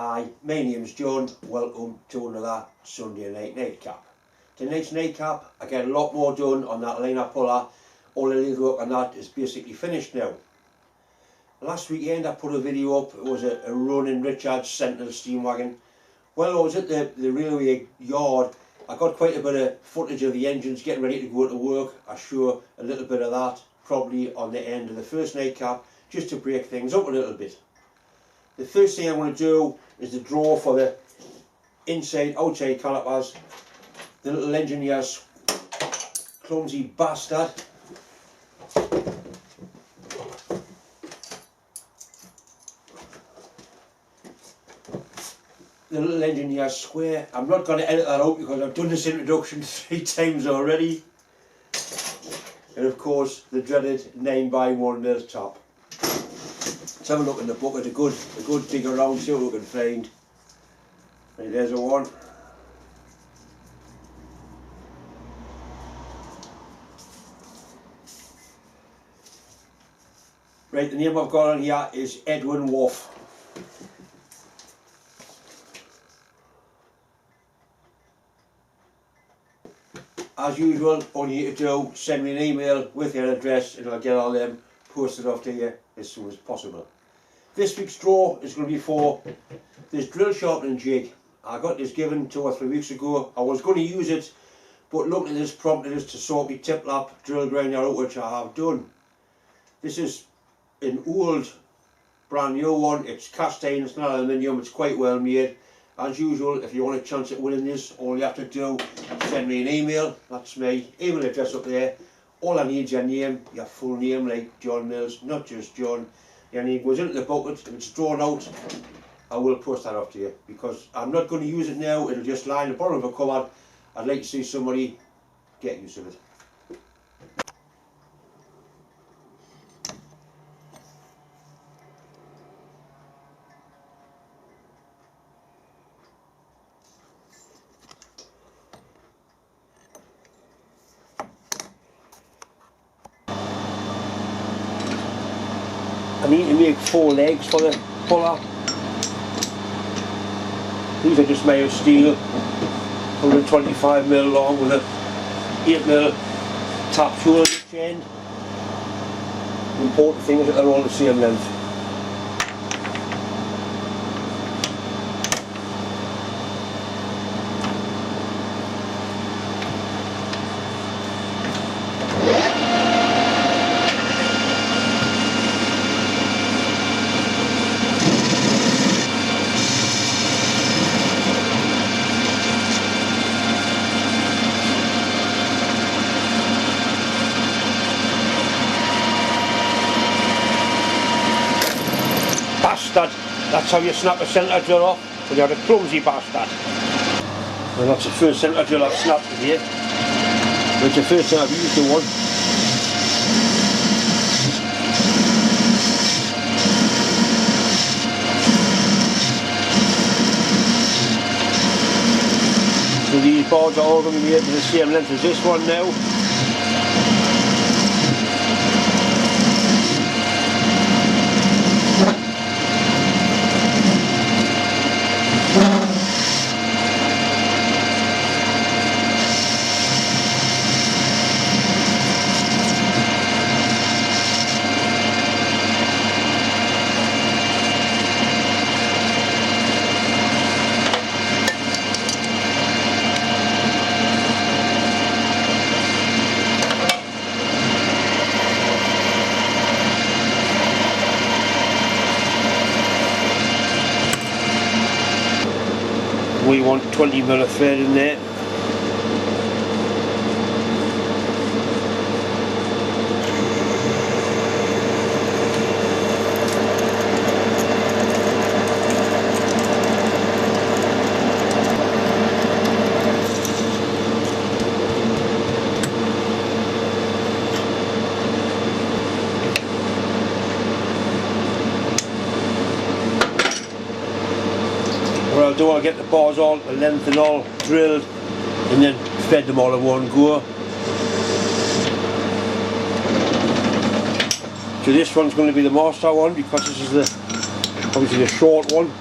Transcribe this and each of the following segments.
Hi, my name's John. Welcome to another Sunday night nightcap. Tonight's nightcap, I get a lot more done on that liner puller. All the lathe work on that is basically finished now. Last weekend I put a video up. It was a run in Richard's Sentinel steam wagon. While I was at the railway yard, I got quite a bit of footage of the engines getting ready to go to work. I show a little bit of that probably on the end of the first nightcap, just to break things up a little bit. The first thing I want to do is the draw for the inside outside calipers. The little engineer's clumsy bastard. The little engineer's square. I'm not going to edit that out because I've done this introduction 3 times already. And of course the dreaded 9x1 mill top. Let's have a look in the bucket, a good dig around, see what we can find. Right, there's a one. Right, the name I've got on here is Edwin Wolf. As usual, all you need to do, send me an email with your address and I'll get all them posted off to you as soon as possible. This week's draw is going to be for this drill sharpening jig. I got this given 2 or 3 weeks ago. I was going to use it, but looking at this prompted us to sort my tip lap drill grinder out, which I have done. This is an old brand new one. It's cast iron, it's not aluminium, it's quite well made. As usual, if you want a chance at winning this, all you have to do, send me an email. That's my email address up there. All I need is your name, your full name, like John Mills, not just John. Your name goes into the bucket. If it's drawn out, I will post that off to you, because I'm not going to use it now. It'll just lie in the bottom of a cupboard. I'd like to see somebody get use of it. I need to make 4 legs for the puller. These are just made of steel, 125mm long with a 8mm tap tool on each end. The important thing is that they're all the same length. That's how you snap a centre drill off, when you're a clumsy bastard. And that's the first centre drill I've snapped today. It's the first time I've used the one. So these boards are all going to be made to the same length as this one now. We want 20mm of thread in there. What I'll do, I'll get the bars all, the length and all drilled, and then fed them all in one go. So this one's going to be the master one, because this is the obviously the short one.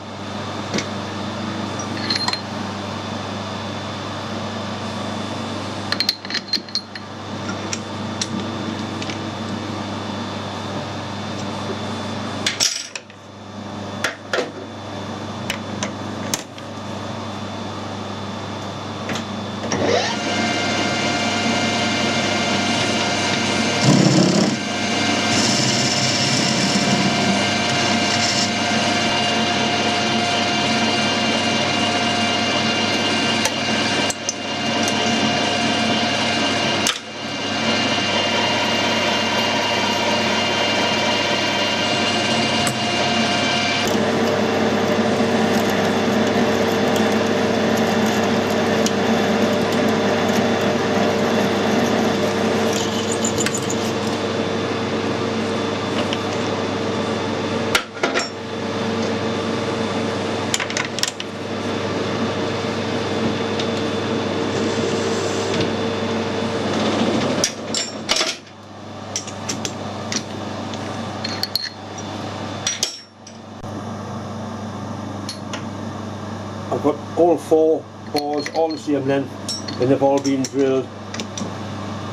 I've got all 4 bores all the same length and they've all been drilled,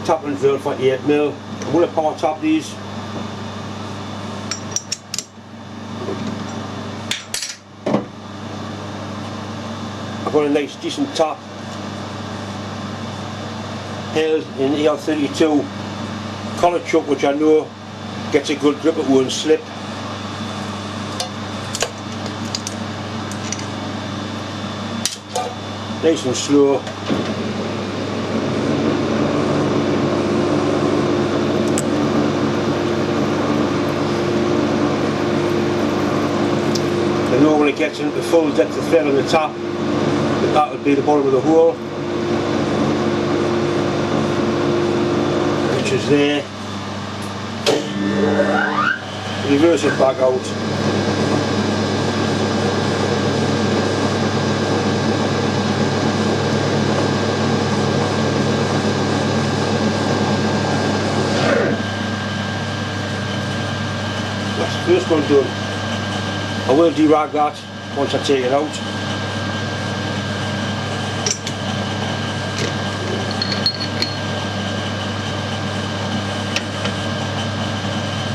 tap and drill for 8mm. I'm going to power tap these. I've got a nice decent tap held in ER32 collar chuck, which I know gets a good grip, it won't slip. Nice and slow. I know when it gets into the full depth of thread on the tap, that would be the bottom of the hole, which is there. Reverse it back out. That's the first one done. I will derag that once I take it out.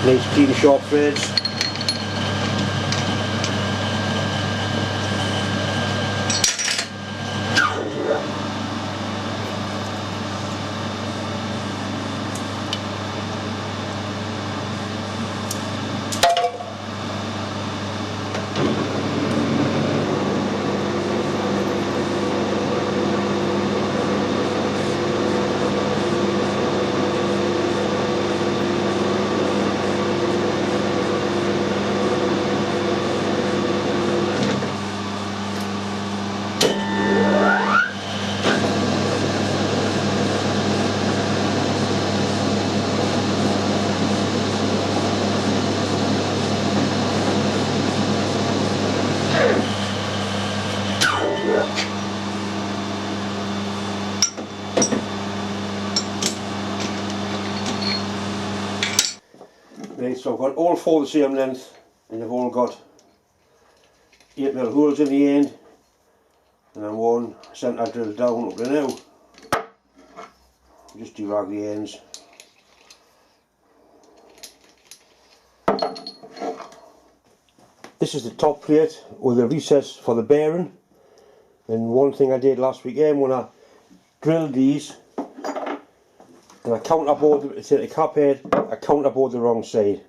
Nice clean sharp threads. Right, so I've got all 4 the same length and they've all got 8mm holes in the end, and then 1 centre drill down up to now. Just derag the ends. This is the top plate with a recess for the bearing, and one thing I did last weekend when I drilled these and I counterbored to take the cap head, I counterbored the wrong side.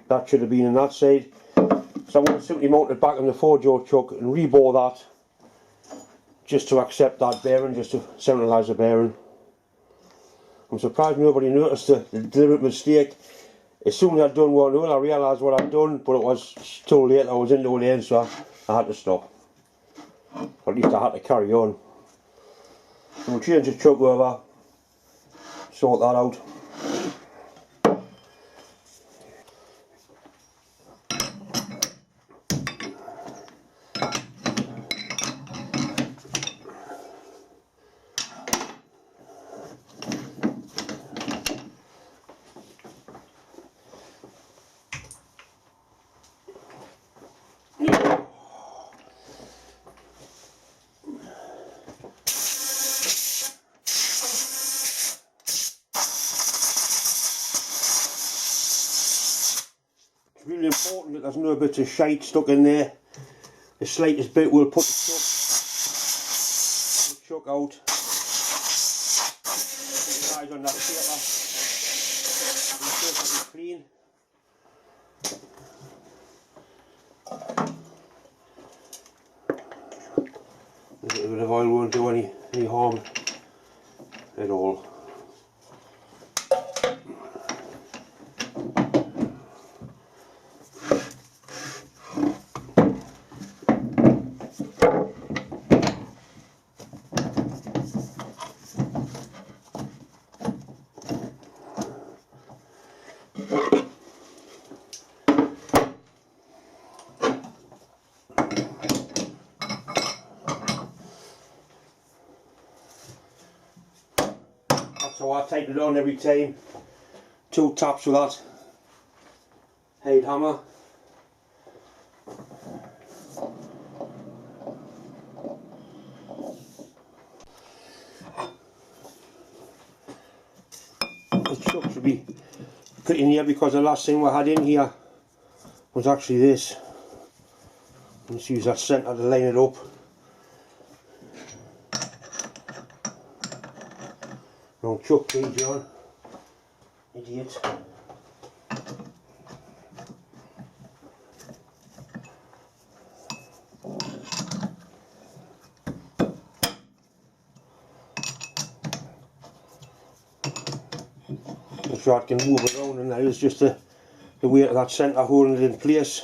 That should have been in that side. So I'm going to simply mount it back on the 4-jaw chuck and rebore that just to accept that bearing, just to centralise the bearing. I'm surprised nobody noticed the deliberate mistake. As soon as I'd done one hole I realised what I'd done, but it was too late, I was into the end, so I had to stop. Or at least I had to carry on. So we'll change the chuck over, sort that out. Really important that there's no bits of shite stuck in there. The slightest bit will put the chuck out. Put your eyes on that paper. Perfectly clean. A little bit of oil won't do any harm at all. So I tighten it on every time. 2 taps with that head hammer. be pretty near, because the last thing we had in here was actually this. Let's use that centre to line it up. Wrong chuck, please, John. Idiot. So I can move it around, and that is just the weight of that centre holding it in place.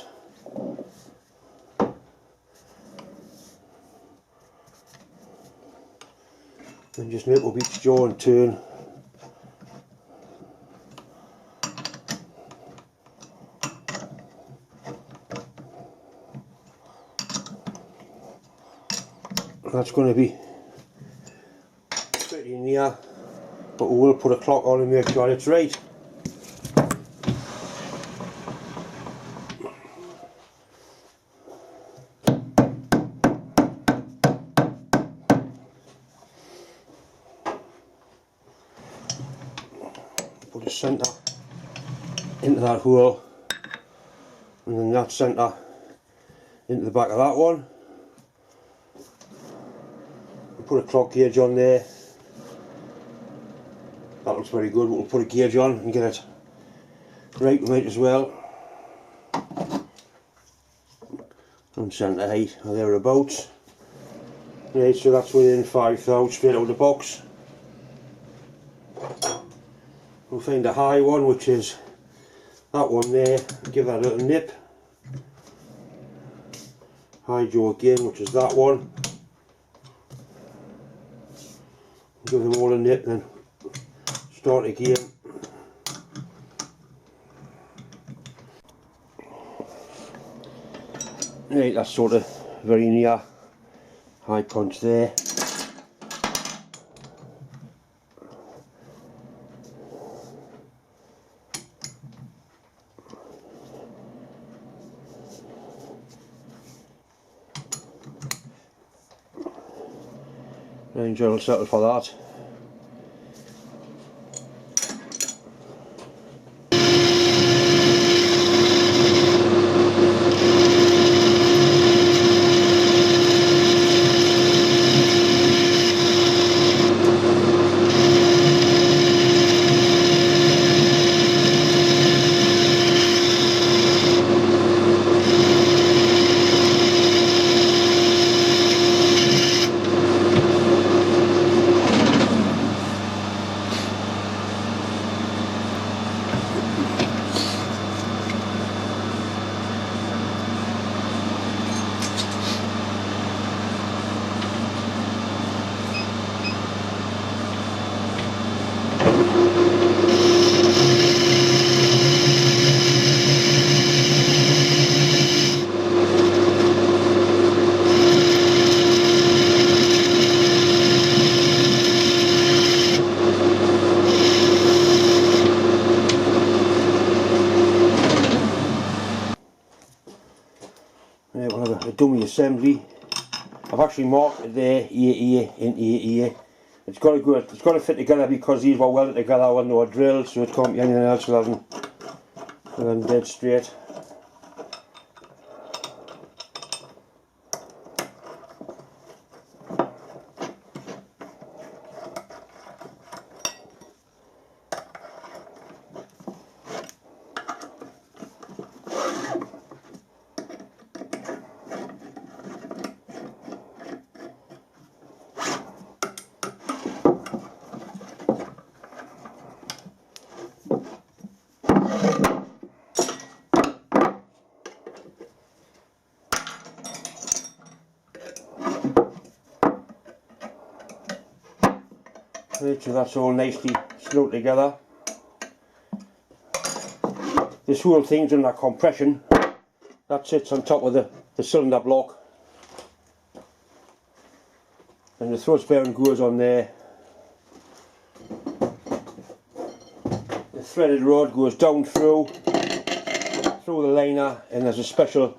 And just nip up each jaw and turn. That's going to be pretty near, but we will put a clock on and make sure it's right. Put a centre into that hole, and then that centre into the back of that one. Put a clock gauge on there. That looks very good. We'll put a gauge on and get it right as well. On centre height or thereabouts. Right, so that's within 5 thou straight out of the box. We'll find a high one, which is that one there. Give that a little nip. High jaw again, which is that one. Give them all a nip, then start again. Right, that's sort of very near. High punch there. And I'll settle for that. We'll have a dummy assembly. I've actually marked it there, ear, into ear. It's got to fit together, because these were welded together when they were drilled, so it can't be anything else other than dead straight. Right, so that's all nicely snug together. This whole thing's under compression. That sits on top of the cylinder block, and the thrust bearing goes on there. The threaded rod goes down through the liner, and there's a special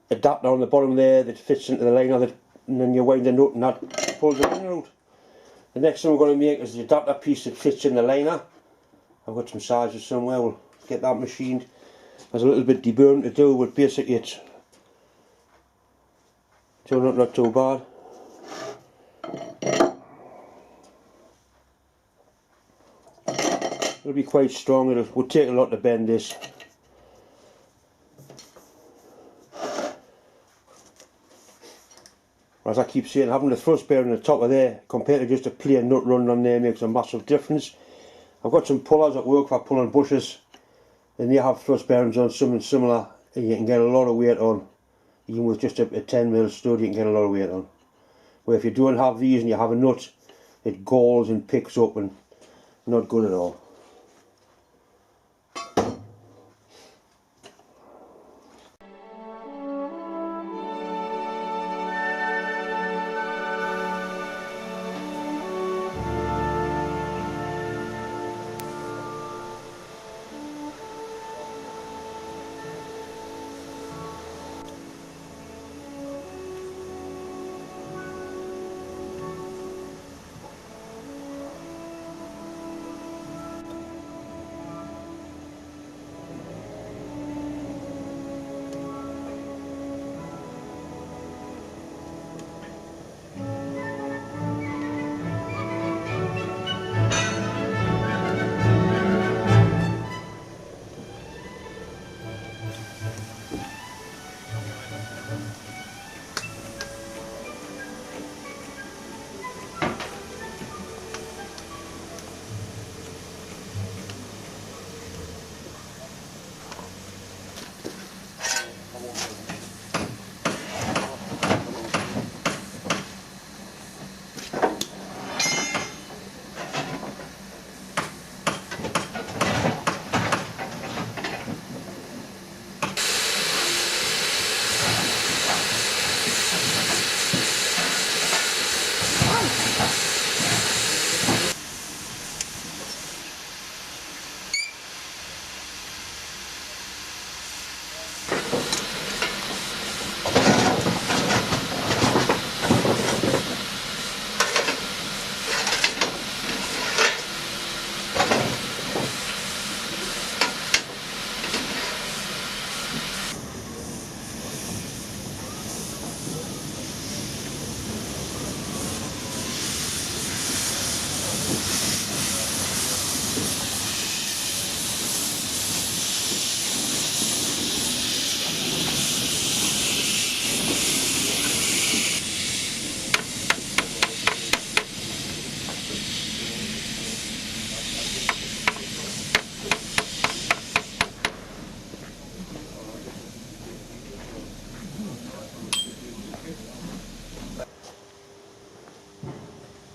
adapter on the bottom there that fits into the liner, and then you wind the nut and that pulls the liner out. The next thing we're going to make is the adapter piece that fits in the liner. I've got some sizes somewhere, we'll get that machined. There's a little bit deburring to do, but basically it's not too bad. It'll be quite strong, it will take a lot to bend this. As I keep saying, having the thrust bearing on the top of there compared to just a plain nut running on there makes a massive difference. I've got some pullers that work for pulling bushes, and they have thrust bearings on something similar, and you can get a lot of weight on. Even with just a 10mm stud you can get a lot of weight on. Where if you don't have these and you have a nut, it galls and picks up and not good at all.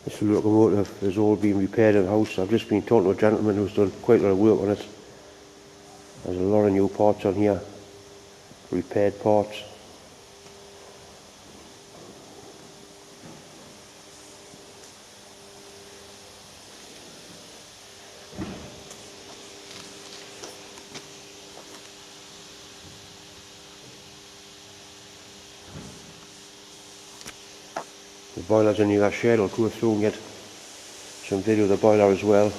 This locomotive has all been repaired in the house. I've just been talking to a gentleman who's done quite a lot of work on it. There's a lot of new parts on here, repaired parts. The boiler's in the other shed. I'll go through and get some video of the boiler as well.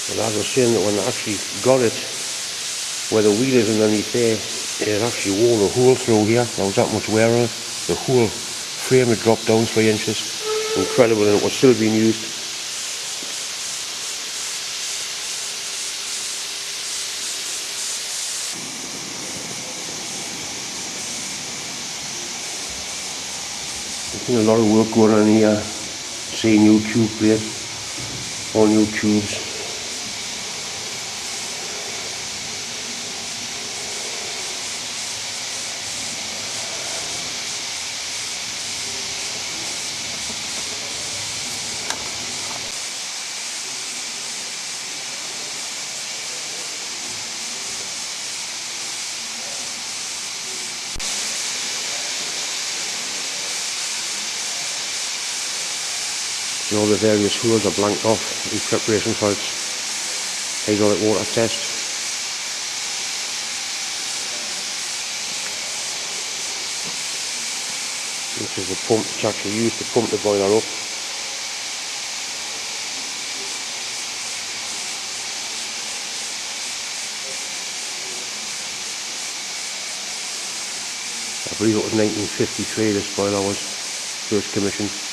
And as I was saying, that when I actually got it, where the wheel is underneath there, it actually wore a hole through here. There was that much wear on it. The whole frame had dropped down 3 inches. Incredible, and it was still being used. There's been a lot of work going on here. See new tube plate, all new tubes. and all the various holes are blanked off in preparation for its hydraulic water test. This is the pump which actually used to pump the boiler up. I believe it was 1953 this boiler was first commissioned.